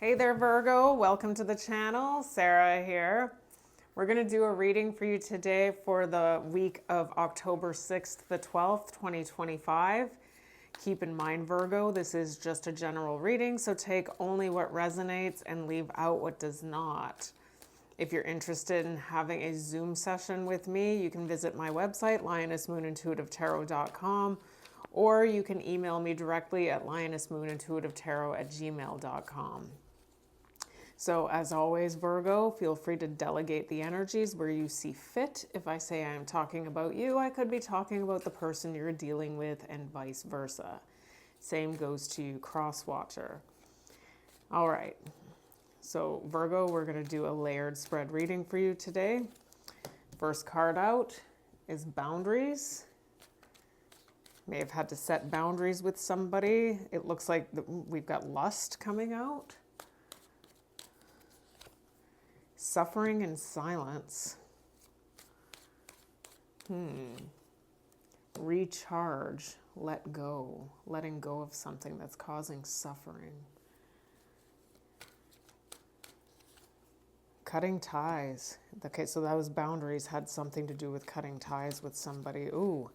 Hey there, Virgo. Welcome to the channel. Sarah here. We're going to do a reading for you today for the week of October 6th to the 12th, 2025. Keep in mind, Virgo, this is just a general reading, so take only what resonates and leave out what does not. If you're interested in having a Zoom session with me, you can visit my website, lionessmoonintuitivetarot.com, or you can email me directly at lionessmoonintuitivetarot@gmail.com. So as always, Virgo, feel free to delegate the energies where you see fit. If I say I'm talking about you, I could be talking about the person you're dealing with and vice versa. Same goes to you, cross-watcher. All right. So Virgo, we're going to do a layered spread reading for you today. First card out is boundaries. May have had to set boundaries with somebody. It looks like we've got lust coming out. Suffering and silence. Recharge, let go. Letting go of something that's causing suffering. Cutting ties. Okay, so that was boundaries, had something to do with cutting ties with somebody. Ooh.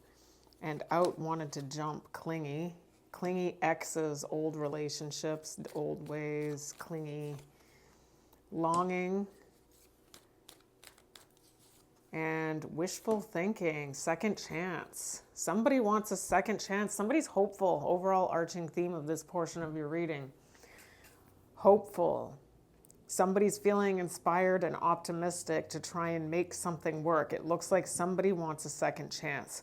And out wanted to jump, clingy. Clingy exes, old relationships, old ways, clingy. Longing. And wishful thinking, second chance. Somebody wants a second chance. Somebody's hopeful. Overall arching theme of this portion of your reading. Hopeful. Somebody's feeling inspired and optimistic to try and make something work. It looks like somebody wants a second chance.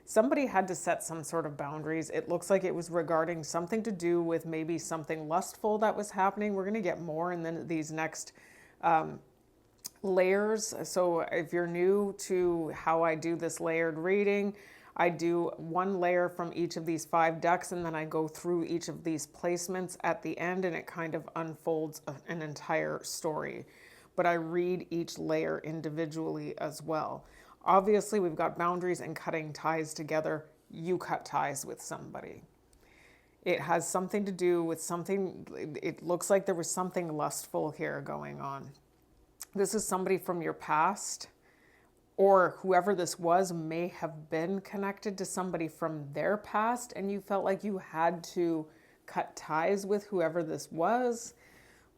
Somebody had to set some sort of boundaries. It looks like it was regarding something to do with maybe something lustful that was happening. We're going to get more in these next layers. So if you're new to how I do this layered reading, I do one layer from each of these 5 decks, and then I go through each of these placements at the end, and it kind of unfolds an entire story. But I read each layer individually as well. Obviously, we've got boundaries and cutting ties together. You cut ties with somebody. It has something to do with something. It looks like there was something lustful here going on. This is somebody from your past, or whoever this was may have been connected to somebody from their past, and you felt like you had to cut ties with whoever this was.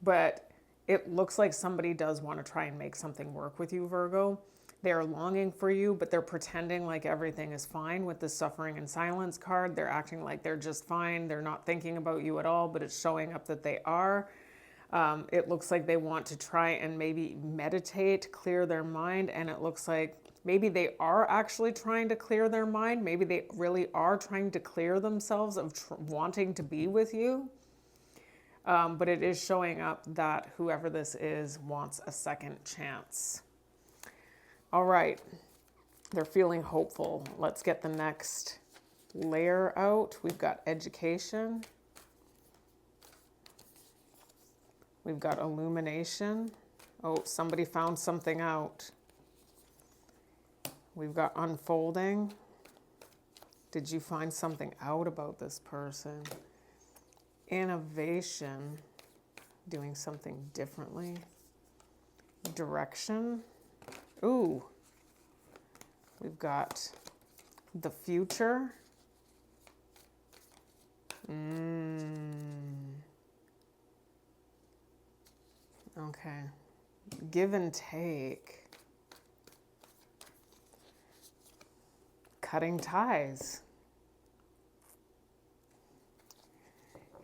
But it looks like somebody does want to try and make something work with you, Virgo. They're longing for you, but they're pretending like everything is fine with the suffering and silence card. They're acting like they're just fine. They're not thinking about you at all, but it's showing up that they are. It looks like they want to try and maybe meditate, clear their mind, and it looks like maybe they are actually trying to clear their mind. Maybe they really are trying to clear themselves of wanting to be with you. But it is showing up that whoever this is wants a second chance. All right, they're feeling hopeful. Let's get the next layer out. We've got education. We've got illumination. Oh, somebody found something out. We've got unfolding. Did you find something out about this person? Innovation. Doing something differently. Direction. Ooh. We've got the future. Okay. Give and take. Cutting ties.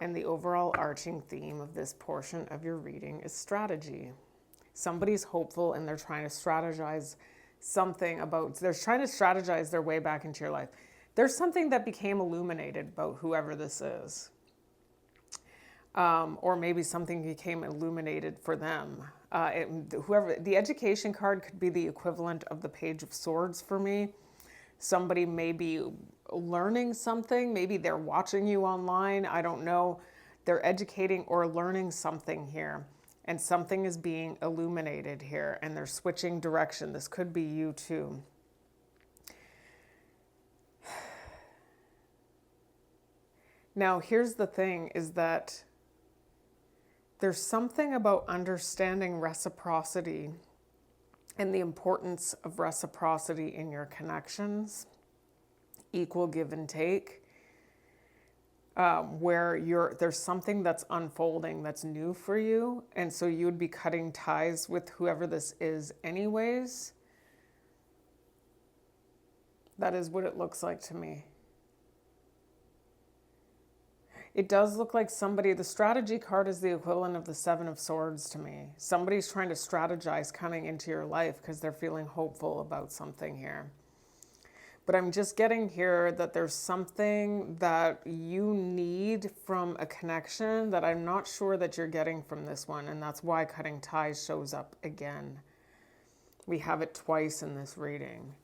And the overall arching theme of this portion of your reading is strategy. Somebody's hopeful and they're trying to strategize something about, they're trying to strategize their way back into your life. There's something that became illuminated about whoever this is. Or maybe something became illuminated for them. Whoever, the education card could be the equivalent of the Page of Swords for me. Somebody may be learning something. Maybe they're watching you online. I don't know. They're educating or learning something here. And something is being illuminated here. And they're switching direction. This could be you too. Now, here's the thing, is that there's something about understanding reciprocity and the importance of reciprocity in your connections, equal give and take, where there's something that's unfolding that's new for you, and so you would be cutting ties with whoever this is anyways. That is what it looks like to me. It does look like somebody, the strategy card is the equivalent of the Seven of Swords to me. Somebody's trying to strategize coming into your life because they're feeling hopeful about something here. But I'm just getting here that there's something that you need from a connection that I'm not sure that you're getting from this one. And that's why cutting ties shows up again. We have it twice in this reading.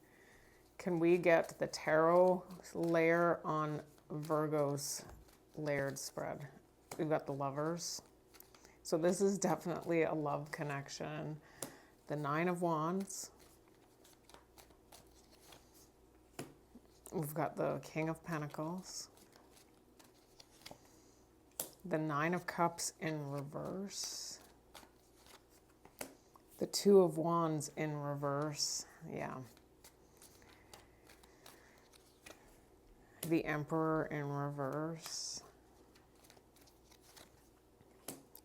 Can we get the tarot layer on Virgo's layered spread? We've got the Lovers. So this is definitely a love connection. The Nine of Wands. We've got the King of Pentacles. The Nine of Cups in reverse. The Two of Wands in reverse. Yeah. The Emperor in reverse.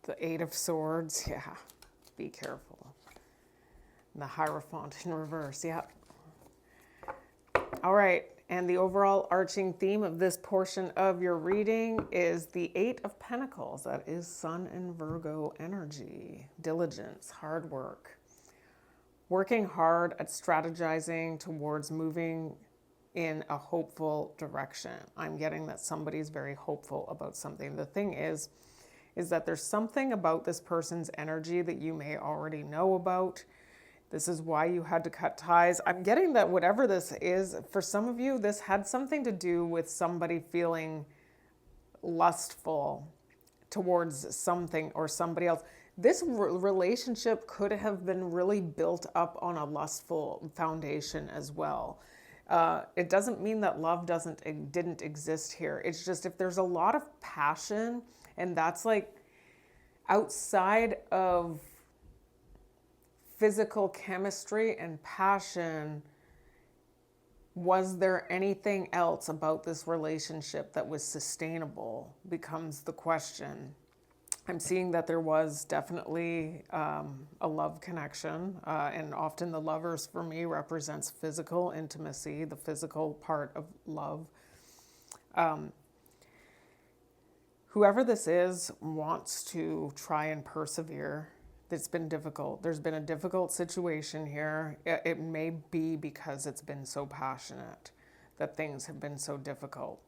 The Eight of Swords. Yeah. Be careful. The Hierophant in reverse. Yeah. All right. And the overall arching theme of this portion of your reading is the Eight of Pentacles. That is Sun and Virgo energy. Diligence, hard work. Working hard at strategizing towards moving in a hopeful direction. I'm getting that somebody's very hopeful about something. The thing is that there's something about this person's energy that you may already know about. This is why you had to cut ties. I'm getting that whatever this is, for some of you, this had something to do with somebody feeling lustful towards something or somebody else. This relationship could have been really built up on a lustful foundation as well. It doesn't mean that love didn't exist here. It's just if there's a lot of passion, and that's like outside of physical chemistry and passion, was there anything else about this relationship that was sustainable becomes the question. I'm seeing that there was definitely a love connection, and often the Lovers for me represents physical intimacy, the physical part of love. Whoever this is wants to try and persevere. It's been difficult. There's been a difficult situation here. It may be because it's been so passionate that things have been so difficult.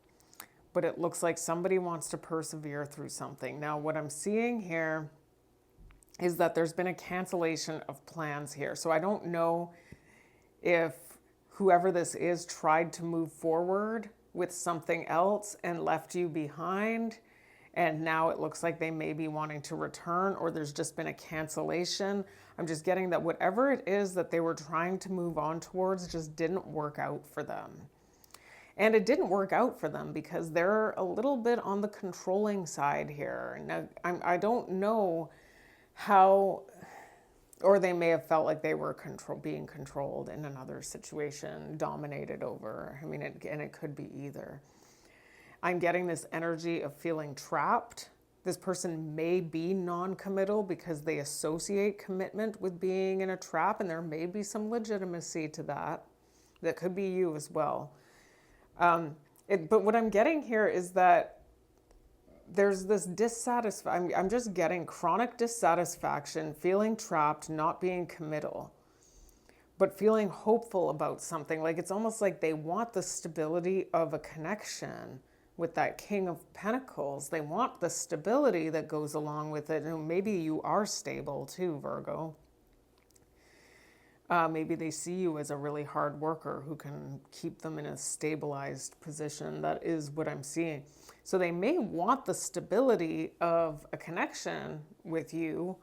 But it looks like somebody wants to persevere through something. Now, what I'm seeing here is that there's been a cancellation of plans here. So I don't know if whoever this is tried to move forward with something else and left you behind, and now it looks like they may be wanting to return, or there's just been a cancellation. I'm just getting that whatever it is that they were trying to move on towards just didn't work out for them. And it didn't work out for them because they're a little bit on the controlling side here. Now, I don't know how, or they may have felt like they were being controlled in another situation, dominated over. I mean, and it could be either. I'm getting this energy of feeling trapped. This person may be non-committal because they associate commitment with being in a trap, and there may be some legitimacy to that. That could be you as well. But what I'm getting here is that there's this dissatisfaction. I'm just getting chronic dissatisfaction, feeling trapped, not being committal, but feeling hopeful about something. Like it's almost like they want the stability of a connection with that King of Pentacles. They want the stability that goes along with it. And maybe you are stable too, Virgo. Maybe they see you as a really hard worker who can keep them in a stabilized position. That is what I'm seeing. So they may want the stability of a connection with you,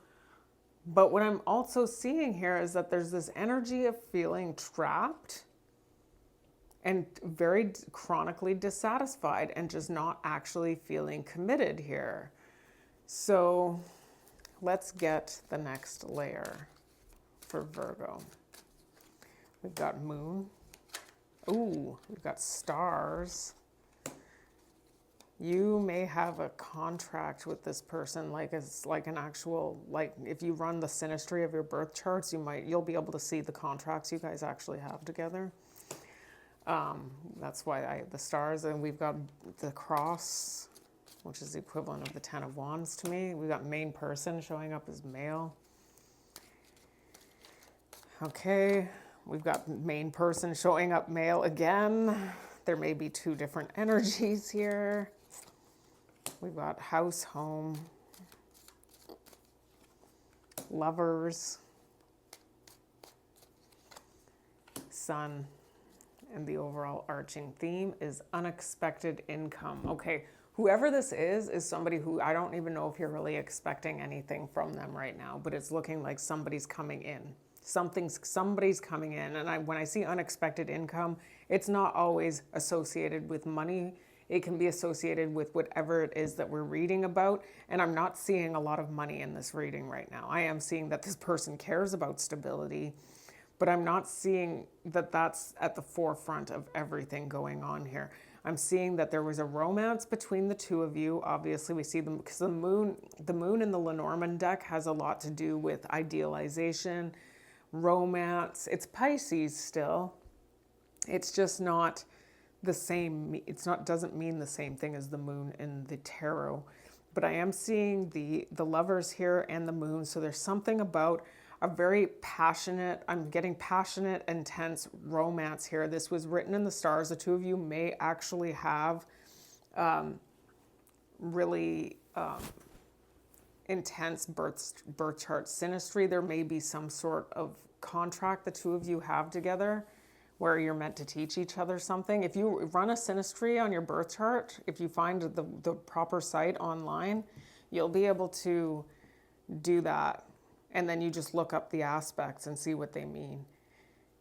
but what I'm also seeing here is that there's this energy of feeling trapped and very chronically dissatisfied and just not actually feeling committed here. So let's get the next layer for Virgo. We've got moon. Ooh, we've got stars. You may have a contract with this person, like it's like an actual, like if you run the synastry of your birth charts, you'll be able to see the contracts you guys actually have together. That's why the stars, and we've got the cross, which is the equivalent of the 10 of Wands to me. We've got main person showing up as male. Okay, we've got main person showing up male again. There may be two different energies here. We've got house, home, lovers, sun, and the overall arching theme is unexpected income. Okay, whoever this is somebody who I don't even know if you're really expecting anything from them right now, but it's looking like somebody's coming in. Somebody's coming in, and when I see unexpected income, it's not always associated with money. It can be associated with whatever it is that we're reading about, and I'm not seeing a lot of money in this reading right now. I am seeing that this person cares about stability, but I'm not seeing that that's at the forefront of everything going on here. I'm seeing that there was a romance between the two of you. Obviously, we see them because the moon in the Lenormand deck has a lot to do with idealization, romance. It's Pisces still. It's just not the same. Doesn't mean the same thing as the moon in the tarot. But I am seeing the lovers here and the moon. So there's something about a very passionate, I'm getting passionate, intense romance here. This was written in the stars. The two of you may actually have really intense birth chart synastry. There may be some sort of contract the two of you have together where you're meant to teach each other something. If you run a synastry on your birth chart, if you find the proper site online, you'll be able to do that. And then you just look up the aspects and see what they mean.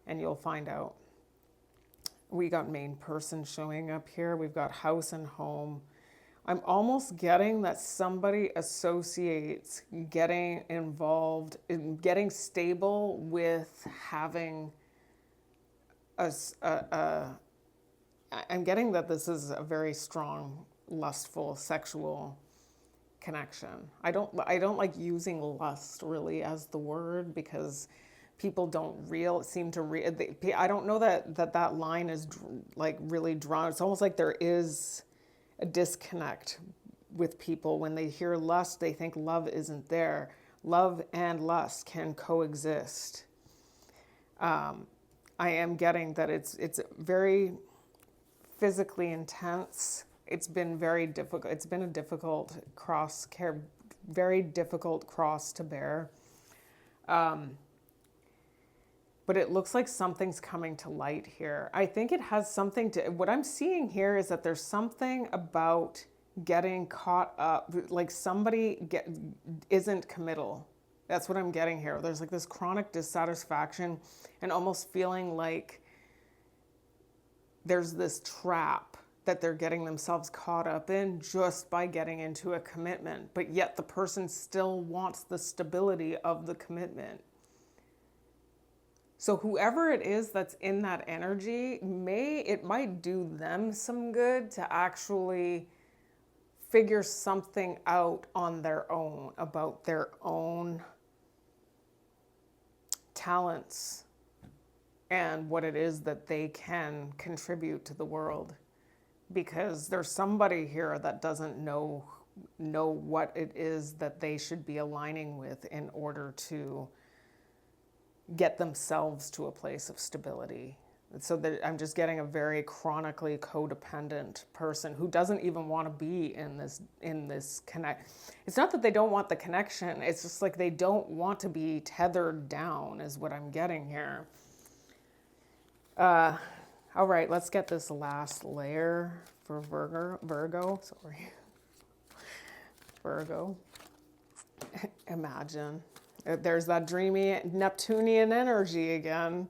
And you'll find out. We got main person showing up here. We've got house and home. I'm almost getting that somebody associates getting involved, in getting stable with having I'm getting that this is a very strong, lustful, sexual connection. I don't like using lust really as the word because people don't I don't know that line is like really drawn. It's almost like there is a disconnect with people. When they hear lust, they think love isn't there. Love and lust can coexist. I am getting that it's very physically intense. It's been very difficult. It's been a difficult very difficult cross to bear. But it looks like something's coming to light here. I think it has something to, what I'm seeing here is that there's something about getting caught up, like somebody isn't committal. That's what I'm getting here. There's like this chronic dissatisfaction and almost feeling like there's this trap that they're getting themselves caught up in just by getting into a commitment, but yet the person still wants the stability of the commitment. So whoever it is that's in that energy, it might do them some good to actually figure something out on their own about their own talents and what it is that they can contribute to the world. Because there's somebody here that doesn't know what it is that they should be aligning with in order to get themselves to a place of stability. So I'm just getting a very chronically codependent person who doesn't even want to be in this connect. It's not that they don't want the connection. It's just like they don't want to be tethered down is what I'm getting here. All right, let's get this last layer for Virgo. Virgo. Imagine. There's that dreamy Neptunian energy again.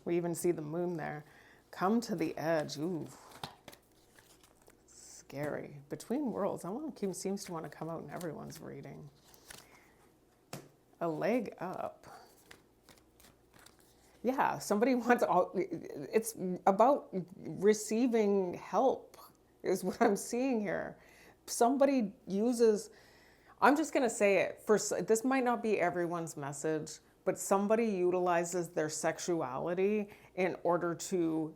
We even see the moon there. Come to the edge. Ooh. Scary. Between worlds. That one seems to want to come out in everyone's reading. A leg up. Yeah, somebody wants, it's about receiving help is what I'm seeing here. Somebody uses, I'm just going to say it, this might not be everyone's message, but somebody utilizes their sexuality in order to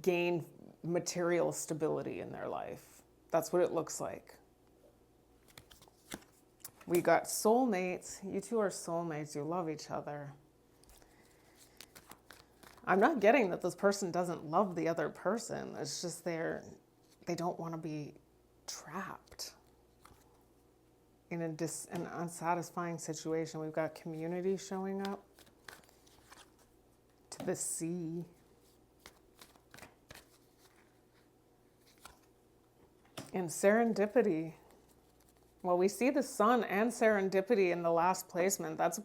gain material stability in their life. That's what it looks like. We got soulmates. You two are soulmates. You love each other. I'm not getting that this person doesn't love the other person. It's just they don't want to be trapped in an unsatisfying situation. We've got community showing up. To the sea. And serendipity. Well, we see the sun and serendipity in the last placement. That's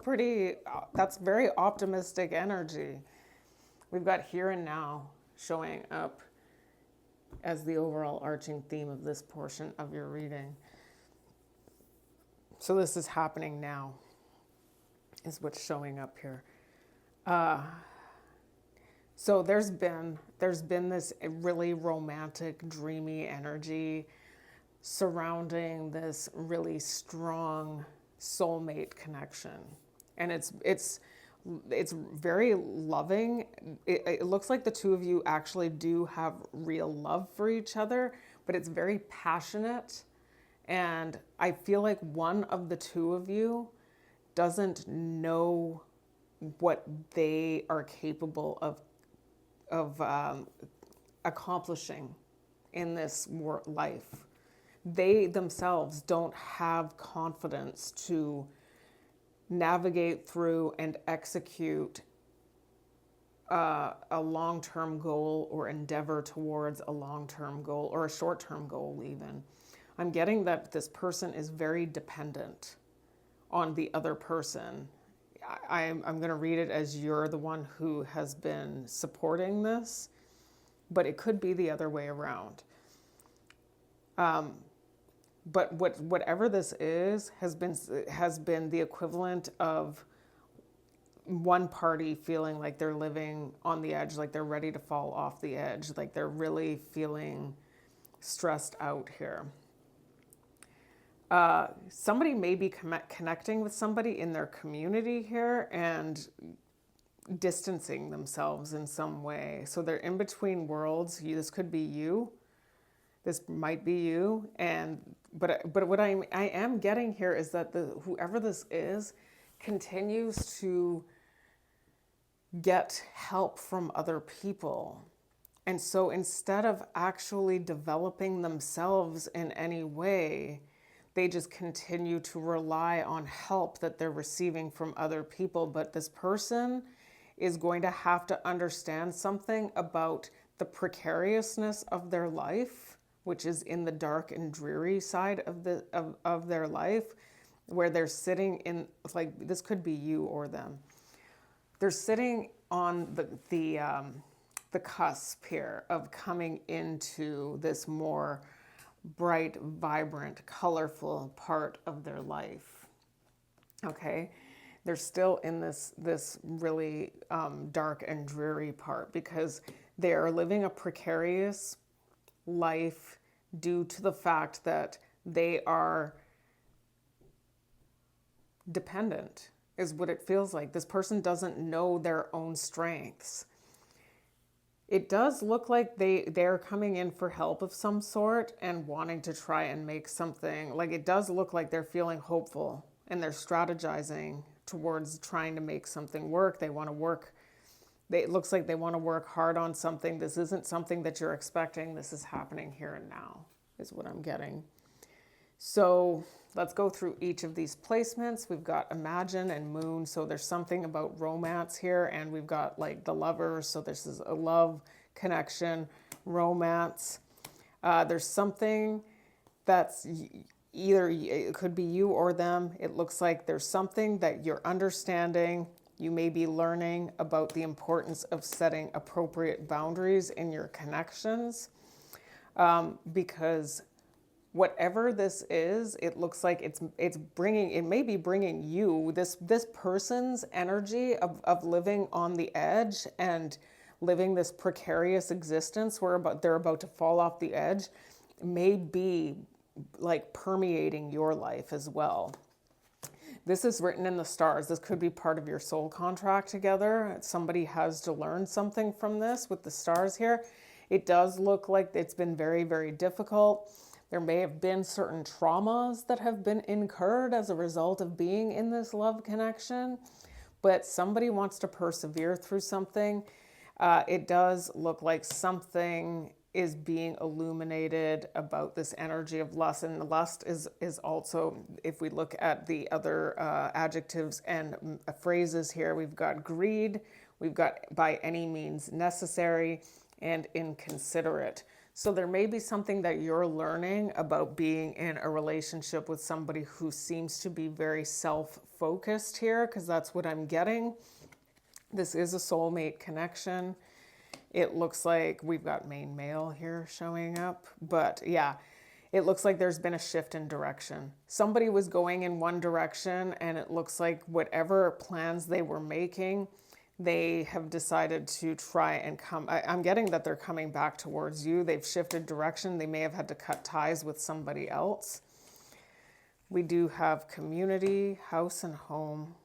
very optimistic energy. We've got here and now showing up as the overall arching theme of this portion of your reading. So this is happening now, is what's showing up here. So there's been this really romantic, dreamy energy surrounding this really strong soulmate connection, and it's very loving. It looks like the two of you actually do have real love for each other, but it's very passionate, and I feel like one of the two of you doesn't know what they are capable of accomplishing in this life. They themselves don't have confidence to navigate through and execute a long-term goal or endeavor towards a long-term goal or a short-term goal even. I'm getting that this person is very dependent on the other person. I'm going to read it as you're the one who has been supporting this, but it could be the other way around. But whatever this is has been the equivalent of one party feeling like they're living on the edge, like they're ready to fall off the edge, like they're really feeling stressed out here. Somebody may be connecting with somebody in their community here and distancing themselves in some way. So they're in between worlds. This could be you. This might be you. But what I am getting here is that whoever this is continues to get help from other people. And so instead of actually developing themselves in any way, they just continue to rely on help that they're receiving from other people. But this person is going to have to understand something about the precariousness of their life, which is in the dark and dreary side of their life, where they're sitting in, like, this could be you or them. They're sitting on the cusp here of coming into this more bright, vibrant, colorful part of their life. Okay, they're still in this really dark and dreary part because they are living a precarious life due to the fact that they are dependent, is what it feels like. This person doesn't know their own strengths. It does look like they're coming in for help of some sort and wanting to try and make something, like it does look like they're feeling hopeful and they're strategizing towards trying to make something work. They want to work. It looks like they want to work hard on something. This isn't something that you're expecting. This is happening here and now, is what I'm getting. So let's go through each of these placements. We've got Imagine and Moon. So there's something about romance here. And we've got like the Lovers. So this is a love connection, romance. There's something that's either, it could be you or them. It looks like there's something that you're understanding. You may be learning about the importance of setting appropriate boundaries in your connections, because whatever this is, it looks like it may be bringing you, this person's energy of living on the edge and living this precarious existence where they're about to fall off the edge, may be like permeating your life as well. This is written in the stars. This could be part of your soul contract together. Somebody has to learn something from this with the stars here. It does look like it's been very, very difficult. There may have been certain traumas that have been incurred as a result of being in this love connection, but somebody wants to persevere through something. It does look like something is being illuminated about this energy of lust. And lust is also, if we look at the other adjectives and phrases here, we've got greed, we've got by any means necessary, and inconsiderate. So there may be something that you're learning about being in a relationship with somebody who seems to be very self-focused here, because that's what I'm getting. This is a soulmate connection. It looks like we've got main male here showing up, but yeah, it looks like there's been a shift in direction. Somebody was going in one direction, and it looks like whatever plans they were making, they have decided to try and come. I'm getting that they're coming back towards you. They've shifted direction. They may have had to cut ties with somebody else. We do have community, house, and home.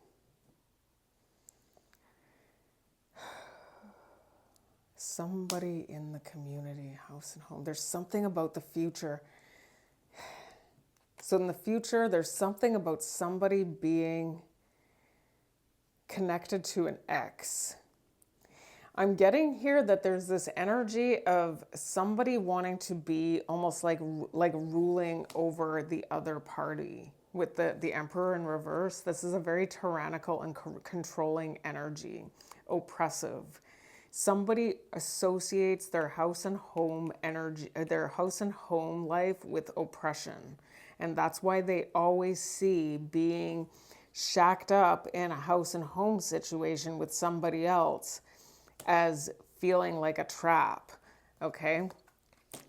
Somebody in the community, house, and home. There's something about the future. So in the future, there's something about somebody being connected to an ex. I'm getting here that there's this energy of somebody wanting to be almost like ruling over the other party with the Emperor in reverse. This is a very tyrannical and controlling energy, oppressive. Somebody associates their house and home energy, their house and home life with oppression. And that's why they always see being shacked up in a house and home situation with somebody else as feeling like a trap, okay?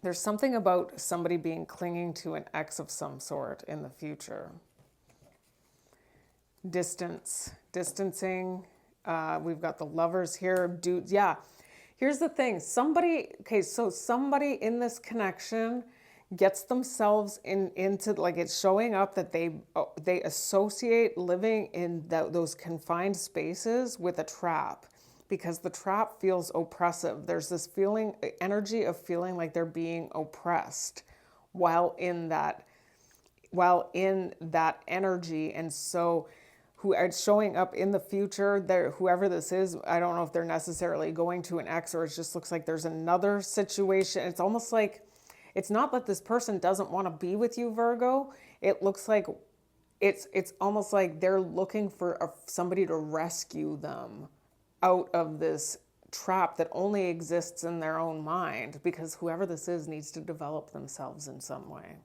There's something about somebody being clinging to an ex of some sort in the future. Distancing. We've got the lovers here. Dudes, yeah. Here's the thing. Somebody in this connection gets themselves into, like, it's showing up that they associate living in those confined spaces with a trap, because the trap feels oppressive. There's this energy of feeling like they're being oppressed while in that energy. And so who are showing up in the future, whoever this is, I don't know if they're necessarily going to an ex, or it just looks like there's another situation. It's almost like, it's not that this person doesn't want to be with you, Virgo. It looks like it's almost like they're looking for somebody to rescue them out of this trap that only exists in their own mind, because whoever this is needs to develop themselves in some way.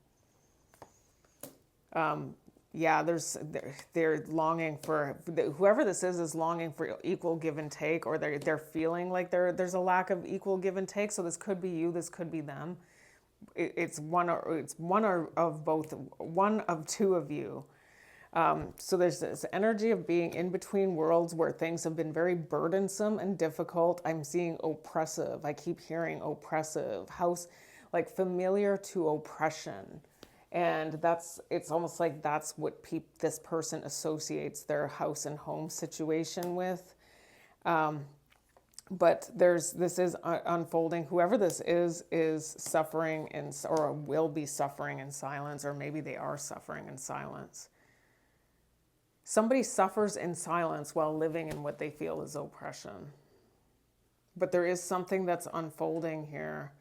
Yeah, they're longing for, whoever this is longing for equal give and take, or they're feeling like there's a lack of equal give and take. So this could be you, this could be them. It's one of both, one of two of you. So there's this energy of being in between worlds where things have been very burdensome and difficult. I'm seeing oppressive. I keep hearing oppressive, house, like familiar to oppression. And it's almost like that's what this person associates their house and home situation with. But this is unfolding. Whoever this is suffering or will be suffering in silence, or maybe they are suffering in silence. Somebody suffers in silence while living in what they feel is oppression. But there is something that's unfolding here.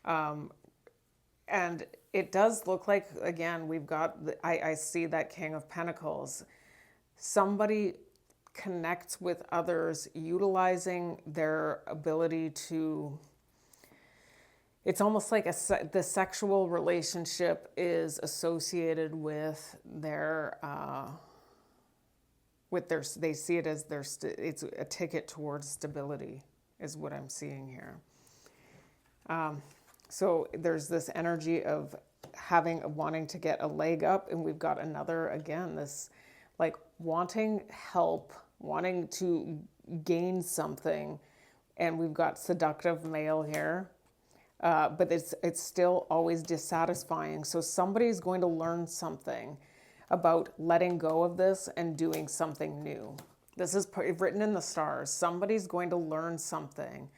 And it does look like, again, we've got, I see that King of Pentacles. Somebody connects with others utilizing their ability to, it's almost like the sexual relationship is associated with they see it as it's a ticket towards stability, is what I'm seeing here. So there's this energy of wanting to get a leg up, and we've got another, again, this like wanting help, wanting to gain something, and we've got seductive male here. But it's still always dissatisfying. So somebody's going to learn something about letting go of this and doing something new. This is written in the stars. Somebody's going to learn something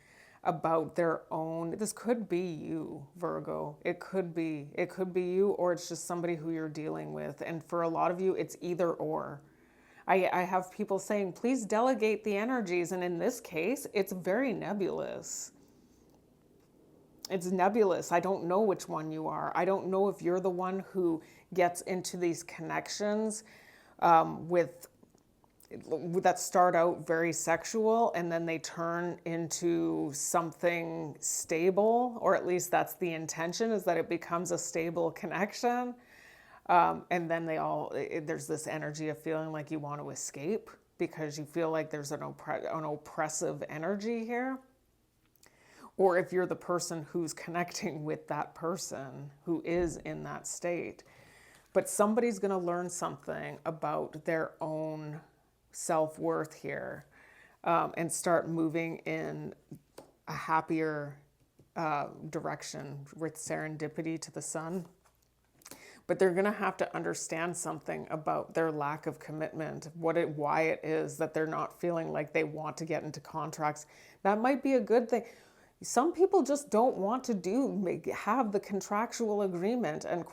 about their own. This could be you, Virgo. It could be you, or it's just somebody who you're dealing with. And for a lot of you, it's either or. I have people saying, please delegate the energies. And in this case, it's very nebulous. It's nebulous. I don't know which one you are. I don't know if you're the one who gets into these connections that start out very sexual and then they turn into something stable, or at least that's the intention, is that it becomes a stable connection. And then there's this energy of feeling like you want to escape because you feel like there's an oppressive energy here. Or if you're the person who's connecting with that person who is in that state. But somebody's going to learn something about their own self-worth here, and start moving in a happier direction with serendipity to the sun. But they're going to have to understand something about their lack of commitment, why it is that they're not feeling like they want to get into contracts. That might be a good thing. Some people just don't want to have the contractual agreement, and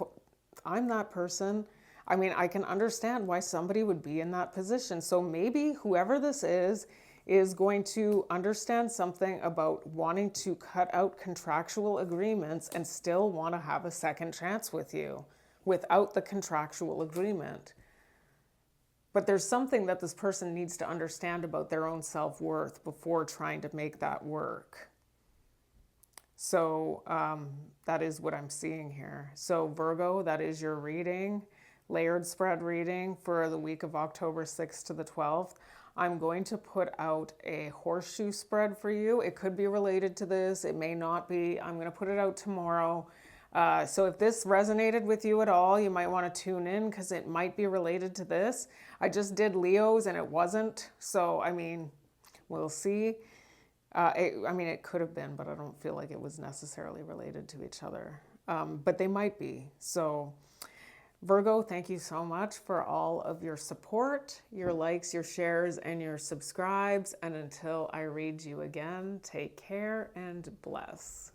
I'm that person. I mean, I can understand why somebody would be in that position. So maybe whoever this is going to understand something about wanting to cut out contractual agreements and still want to have a second chance with you without the contractual agreement. But there's something that this person needs to understand about their own self-worth before trying to make that work. So that is what I'm seeing here. So Virgo, that is your reading, layered spread reading for the week of October 6th to the 12th. I'm going to put out a horseshoe spread for you. It could be related to this. It may not be. I'm going to put it out tomorrow. So if this resonated with you at all, you might want to tune in because it might be related to this. I just did Leo's and it wasn't. So, I mean, we'll see. It could have been, but I don't feel like it was necessarily related to each other. But they might be. So, Virgo, thank you so much for all of your support, your likes, your shares, and your subscribes. And until I read you again, take care and bless.